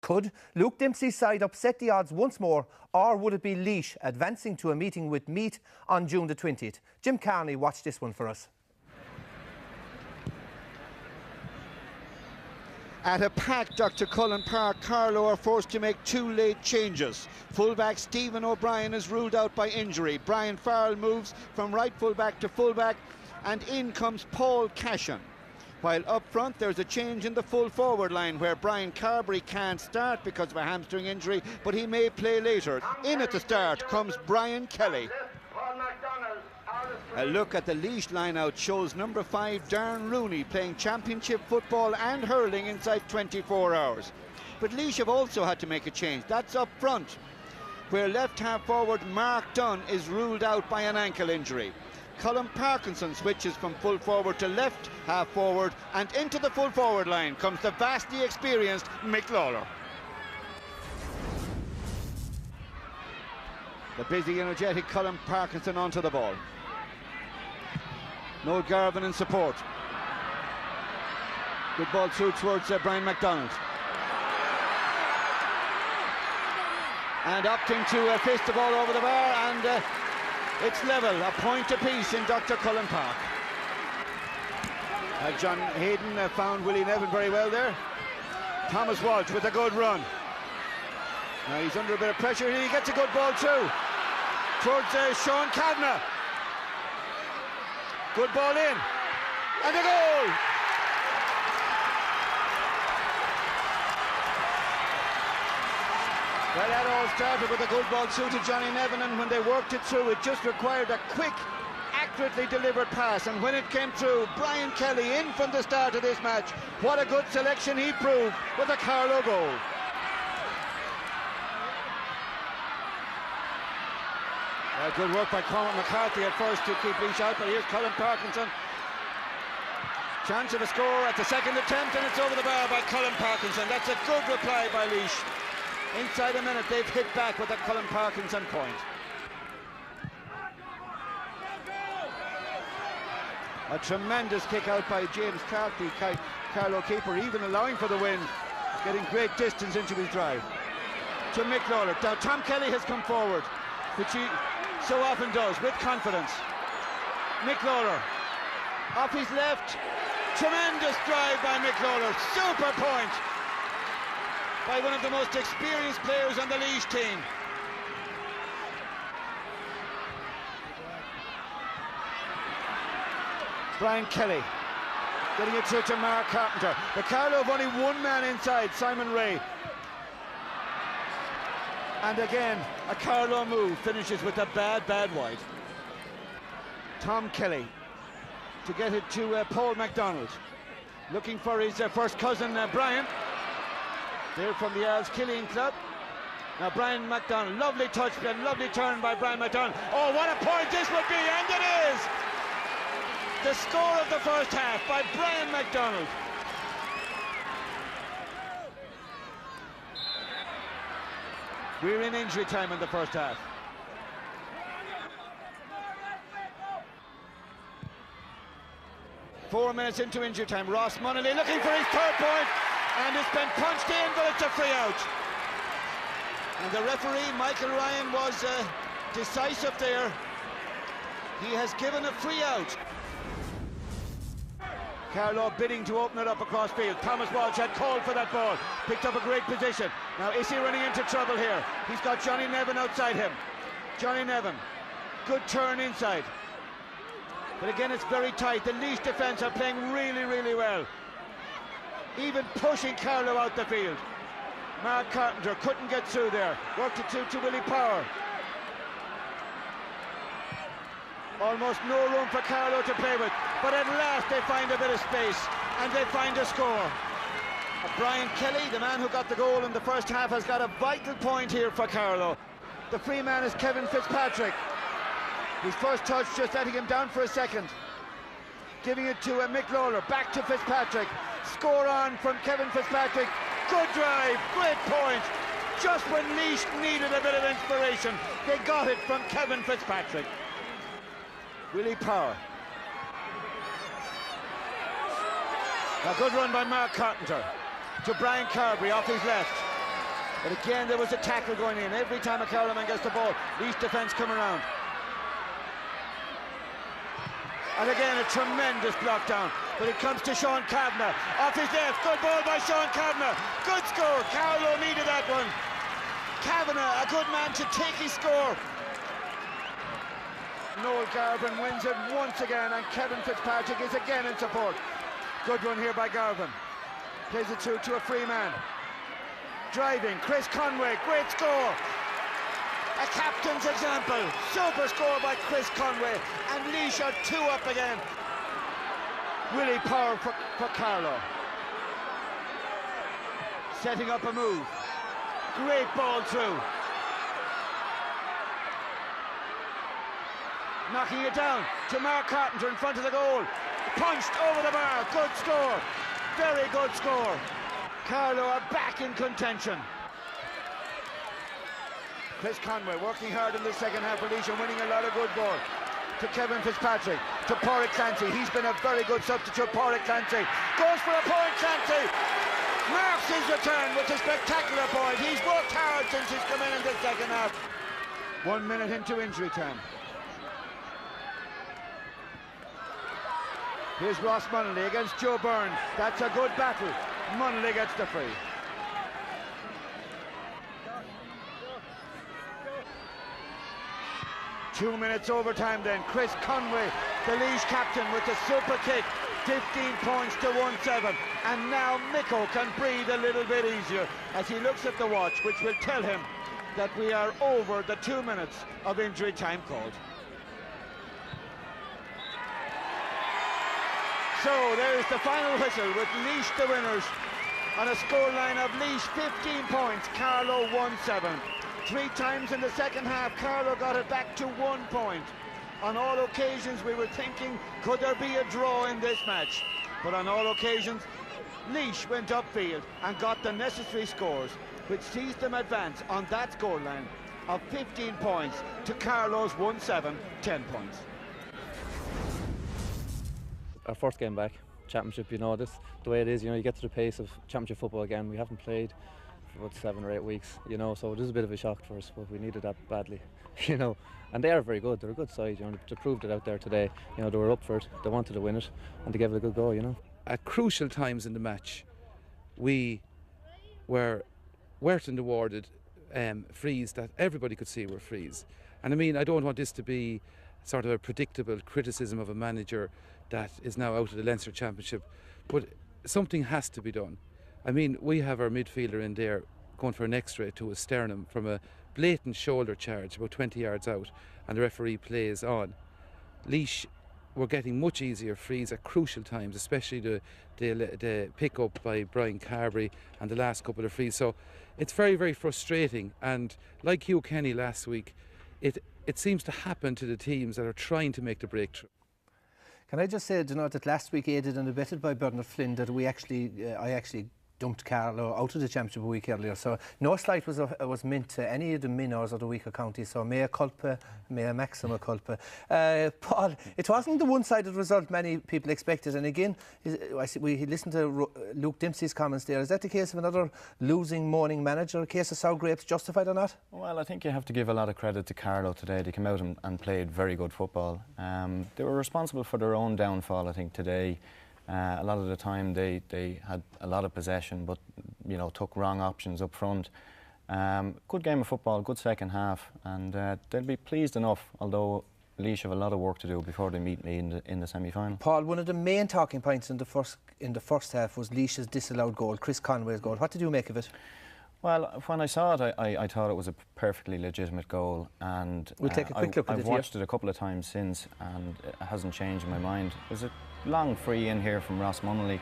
Could Luke Dempsey's side upset the odds once more, or would it be Laois advancing to a meeting with Meath on June the 20th? Jim Carney watched this one for us. At a packed Dr. Cullen Park, Carlow are forced to make two late changes. Fullback Stephen O'Brien is ruled out by injury. Brian Farrell moves from right fullback to fullback, and in comes Paul Cashin. While up front there's a change in the full forward line where Brian Carberry can't start because of a hamstring injury, but he may play later. In at the start comes Brian Kelly. A look at the Laois line-out shows number 5 Darren Rooney playing championship football and hurling inside 24 hours. But Laois have also had to make a change. That's up front, where left half forward Mark Dunn is ruled out by an ankle injury. Colin Parkinson switches from full forward to left half forward, and into the full forward line comes the vastly experienced Mick Lawler. The busy, energetic Colin Parkinson onto the ball. Noel Garvin in support. Good ball through towards Brian MacDonald. And opting to fist the ball over the bar, and it's level, a point apiece in Dr. Cullen Park. John Hayden found Willie Nevin very well there. Thomas Walsh with a good run. Now he's under a bit of pressure here. He gets a good ball too towards Sean Kavanagh. Good ball in, and a goal! Well, that all started with a good ball through to Johnny Nevin, and when they worked it through, it just required a quick, accurately delivered pass, and when it came through, Brian Kelly in from the start of this match. What a good selection he proved with a Carlow goal. Good work by Cormac McCarthy at first to keep Laois out, but here's Colin Parkinson. Chance of a score at the second attempt, and it's over the bar by Colin Parkinson. That's a good reply by Laois. Inside a minute, they've hit back with a Colin Parkinson point. A tremendous kick out by James Clark, the Carlow keeper, even allowing for the wind, getting great distance into his drive. To Mick Lawler. Now Tom Kelly has come forward, which he so often does, with confidence. Mick Lawler, off his left, tremendous drive by Mick Lawler, super point by one of the most experienced players on the Laois team. Brian Kelly getting it through to Mark Carpenter. The Carlow have only one man inside, Simon Ray. And again, a Carlow move finishes with a bad wide. Tom Kelly to get it to Paul MacDonald. Looking for his first cousin, Brian. There from the Arles Killeen club. Now Brian MacDonald, lovely touch and lovely turn by Brian MacDonald. Oh, what a point this would be, and it is! The score of the first half by Brian MacDonald. We're in injury time in the first half. Four minutes into injury time. Ross Munnelly looking for his third point, and it's been punched in, but it's a free out. And the referee, Michael Ryan, was decisive there. He has given a free out. Carlow bidding to open it up across field. Thomas Walsh had called for that ball. Picked up a great position. Now is he running into trouble here? He's got Johnny Nevin outside him. Johnny Nevin. Good turn inside. But again, it's very tight. The Laois defence are playing really well. Even pushing Carlow out the field. Mark Carpenter couldn't get through there. Worked it to Willie Power. Almost no room for Carlow to play with, but at last they find a bit of space and they find a score. Brian Kelly, the man who got the goal in the first half, has got a vital point here for Carlow. The free man is Kevin Fitzpatrick. His first touch just letting him down for a second. Giving it to Mick Lawler, back to Fitzpatrick. Score on from Kevin Fitzpatrick. Good drive, great point. Just when Laois needed a bit of inspiration, they got it from Kevin Fitzpatrick. Willie Power. A good run by Mark Carpenter to Brian Carberry off his left. But again, there was a tackle going in. Every time a Carlow man gets the ball, Laois defence come around. And again, a tremendous block down. But it comes to Sean Kavanagh. Off his left. Good ball by Sean Kavanagh. Good score. Carlow needed that one. Kavanagh, a good man to take his score. Noel Garvin wins it once again, and Kevin Fitzpatrick is again in support. Good run here by Garvin. Plays it through to a free man. Driving, Chris Conway, great score. A captain's example. Super score by Chris Conway, and Laois are 2 up again. Willie Power for Carlow. Setting up a move. Great ball through. Knocking it down to Mark Carpenter in front of the goal. Punched over the bar. Good score. Very good score. Carlow are back in contention. Chris Conway working hard in the second half for Laois and winning a lot of good ball. To Kevin Fitzpatrick, to Pádraig Clancy. He's been a very good substitute. Pádraig Clancy goes for a point. Clancy marks his return with a spectacular point. He's worked hard since he's come in the second half. 1 minute into injury time. Here's Ross Munnelly against Joe Byrne. That's a good battle. Munnelly gets the free. Two minutes overtime then. Chris Conway, the Laois captain, with the super kick. 15 points to 1-7. And now Micko can breathe a little bit easier as he looks at the watch, which will tell him that we are over the 2 minutes of injury time called. So there's the final whistle with Laois the winners on a scoreline of Laois 15 points, Carlow 1-7. 3 times in the second half, Carlow got it back to 1 point. On all occasions we were thinking, could there be a draw in this match? But on all occasions, Laois went upfield and got the necessary scores, which sees them advance on that scoreline of 15 points to Carlow's 1-7, 10 points. Our first game back, championship, you know, this the way it is, you know, you get to the pace of championship football again. We haven't played for about 7 or 8 weeks, you know, so it is a bit of a shock for us, but we needed that badly, you know. And they are very good, they're a good side, you know, they proved it out there today, you know, they were up for it, they wanted to win it, and they gave it a good go, you know. At crucial times in the match, we weren't awarded frees that everybody could see were frees. And I mean, I don't want this to be sort of a predictable criticism of a manager that is now out of the Leinster Championship, but something has to be done. I mean, we have our midfielder in there going for an x-ray to his sternum from a blatant shoulder charge about 20 yards out, and the referee plays on. Laois were getting much easier frees at crucial times, especially the pick up by Brian Carberry and the last couple of frees. So it's very, very frustrating, and like Hugh Kenny last week, it seems to happen to the teams that are trying to make the breakthrough. Can I just say, you know, that last week aided and abetted by Bernard Flynn that I actually dumped Carlow out of the championship a week earlier, so no slight was meant to any of the minnows of the weaker counties, so mea culpa, mea maxima culpa. Paul, it wasn't the one-sided result many people expected, and again, we listened to Luke Dempsey's comments there. Is that the case of another losing, moaning manager, a case of sour grapes, justified or not? Well, I think you have to give a lot of credit to Carlow today. They came out and played very good football. They were responsible for their own downfall, I think, today. A lot of the time they had a lot of possession, but you know, took wrong options up front. Good game of football, good second half, and they'll be pleased enough, although Laois have a lot of work to do before they meet me in the semi-final. Paul, one of the main talking points in the first half was Laois's disallowed goal, Chris Conway's goal. What did you make of it? Well, when I saw it, I thought it was a perfectly legitimate goal, and we'll take a quick look at it. I've watched it a couple of times since, and it hasn't changed in my mind. There's a long free in here from Ross Munnelly.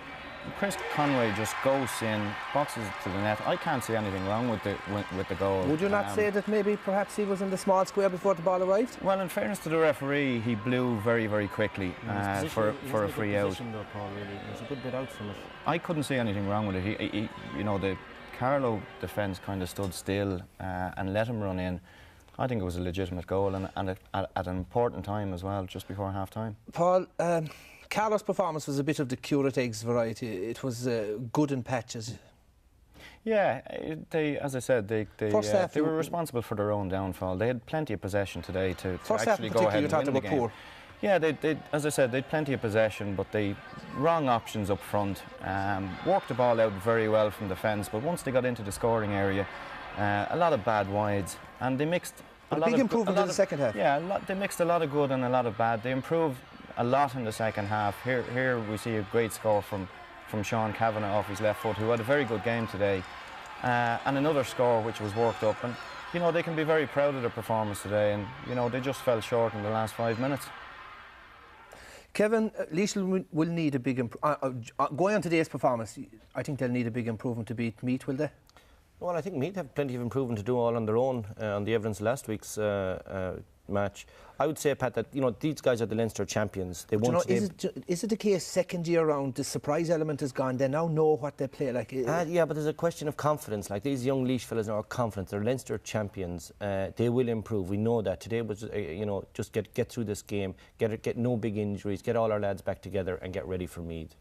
Chris Conway just goes in, boxes it to the net. I can't see anything wrong with the goal. Would you not say that maybe perhaps he was in the small square before the ball arrived? Well, in fairness to the referee, he blew very, very quickly for a free out. Though, Paul, really. It was a good bit out from it. I couldn't see anything wrong with it. He you know, the Carlow defence kind of stood still and let him run in. I think it was a legitimate goal, and at an important time as well, just before half-time. Paul, Carlow's performance was a bit of the curate eggs variety. It was good in patches. Yeah, as I said, they First half were responsible for their own downfall. They had plenty of possession today to First half actually in go ahead particular, and you win the talked about game. poor. Yeah, as I said, they had plenty of possession, but they wrong options up front. Worked the ball out very well from defence, but once they got into the scoring area, a lot of bad wides, and they mixed a big improvement in the second half. Yeah, they mixed a lot of good and a lot of bad. They improved a lot in the second half. Here we see a great score from Sean Kavanagh off his left foot, who had a very good game today, and another score which was worked up. And you know, they can be very proud of their performance today, and you know, they just fell short in the last 5 minutes. Kevin, Laois will need a big going on today's performance. I think they'll need a big improvement to beat Meath, will they? Well, I think Meath have plenty of improvement to do all on their own on the evidence of last week's match. I would say, Pat, that you know these guys are the Leinster champions. They won today. Is it the case second year round the surprise element is gone? They now know what they play like. Yeah, but there's a question of confidence. Like these young Laois fellas are confident. They're Leinster champions. They will improve. We know that. Today was you know, just get through this game, get no big injuries, get all our lads back together, and get ready for Meath.